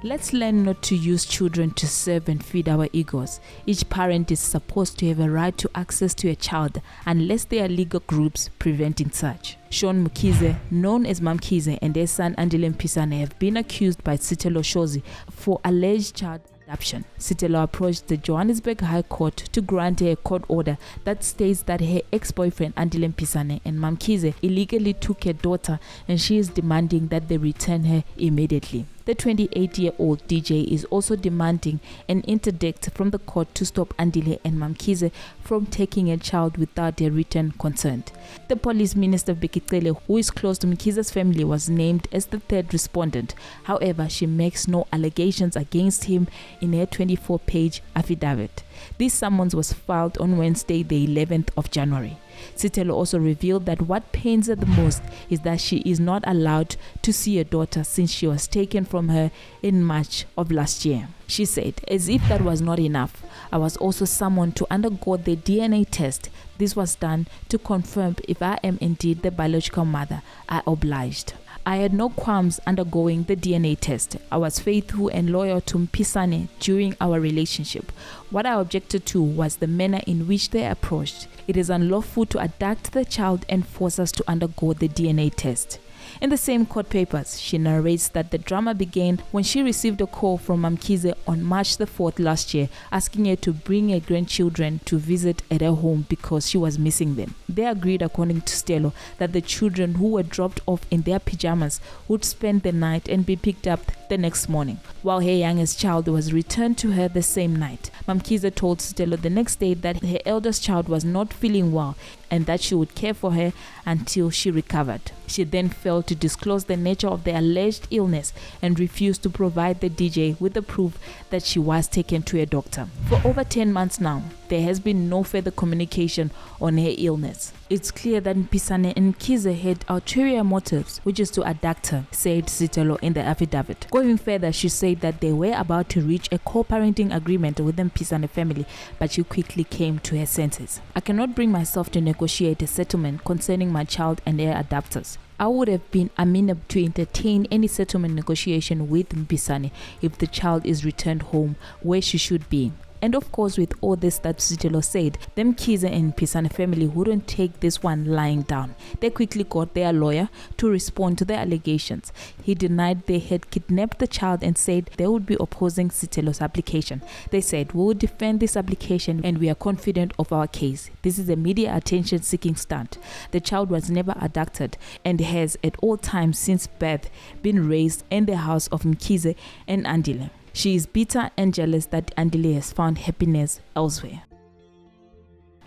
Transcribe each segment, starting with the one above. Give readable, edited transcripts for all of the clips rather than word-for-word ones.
Let's learn not to use children to serve and feed our egos. Each parent is supposed to have a right to access to a child unless there are legal groups preventing such. Sean Mkhize, known as Mamkhize, and their son Andile Mpisane have been accused by Sithelo Shozi for alleged child adoption. Sithelo approached the Johannesburg High Court to grant her a court order that states that her ex-boyfriend Andile Mpisane and Mamkhize illegally took her daughter, and she is demanding that they return her immediately. The 28-year-old DJ is also demanding an interdict from the court to stop Andile and Mamkhize from taking a child without their written consent. The police minister Bikitsele, who is close to Mkhize's family, was named as the third respondent. However, she makes no allegations against him in her 24-page affidavit. This summons was filed on Wednesday, the 11th of January. Sithelo also revealed that what pains her the most is that she is not allowed to see her daughter since she was taken from her in March of last year. She said, as if that was not enough, I was also summoned to undergo the DNA test. This was done to confirm if I am indeed the biological mother. I obliged. I had no qualms undergoing the DNA test. I was faithful and loyal to Mpisane during our relationship. What I objected to was the manner in which they approached. It is unlawful to abduct the child and force us to undergo the DNA test. In the same court papers, she narrates that the drama began when she received a call from Mamkhize on March the 4th last year, asking her to bring her grandchildren to visit at her home because she was missing them. They agreed, according to Sithelo, that the children who were dropped off in their pajamas would spend the night and be picked up the next morning, while her youngest child was returned to her the same night. Mamkhize told Sithelo the next day that her eldest child was not feeling well and that she would care for her until she recovered. She then failed to disclose the nature of the alleged illness and refused to provide the DJ with the proof that she was taken to a doctor. For over 10 months now, there has been no further communication on her illness. It's clear that Mpisane and Mkhize had ulterior motives, which is to abduct her, said Sithelo in the affidavit. Going further, she said that they were about to reach a co-parenting agreement with the Mpisane family, but she quickly came to her senses. I cannot bring myself to negotiate a settlement concerning my child and their adopters. I would have been amenable to entertain any settlement negotiation with Mpisane if the child is returned home where she should be. And of course, with all this that Sithelo said, the Mkhize and Mpisane family wouldn't take this one lying down. They quickly got their lawyer to respond to the allegations. He denied they had kidnapped the child and said they would be opposing Sithelo's application. They said, we will defend this application and we are confident of our case. This is a media attention-seeking stunt. The child was never abducted and has at all times since birth been raised in the house of Mkhize and Andile. She is bitter and jealous that Andile has found happiness elsewhere.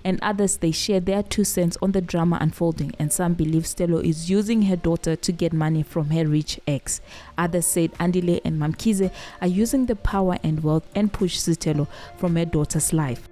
And others, they share their 2 cents on the drama unfolding, and some believe Sithelo is using her daughter to get money from her rich ex. Others said Andile and Mamkhize are using the power and wealth and push Sithelo from her daughter's life.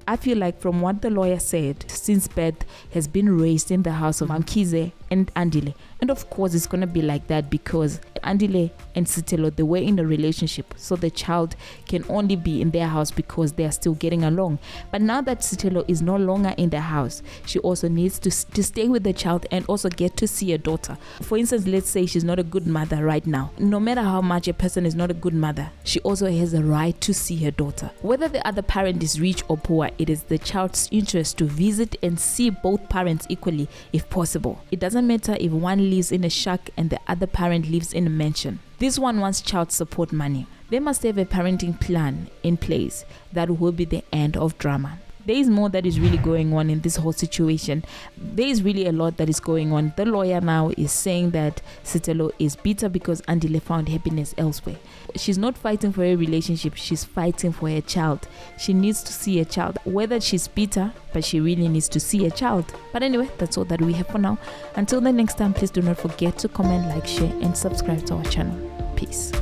I feel like from what the lawyer said, since birth has been raised in the house of Mamkhize and Andile. And of course it's going to be like that because Andile and Sithelo, they were in a relationship, so the child can only be in their house because they are still getting along. But now that Sithelo is no longer in the house, she also needs to stay with the child and also get to see her daughter. For instance, let's say she's not a good mother right now. No matter how much a person is not a good mother, she also has a right to see her daughter. Whether the other parent is rich or poor, it is the child's interest to visit and see both parents equally if possible. It doesn't matter if one lives in a shack and the other parent lives in a mansion. This one wants child support money. They must have a parenting plan in place that will be the end of drama. There is more that is really going on in this whole situation. There is really a lot that is going on. The lawyer now is saying that Sithelo is bitter because Andile found happiness elsewhere. She's not fighting for a relationship, she's fighting for her child. She needs to see a child. Whether she's bitter, but she really needs to see a child. But anyway, that's all that we have for now. Until the next time, please do not forget to comment, like, share, and subscribe to our channel. Peace.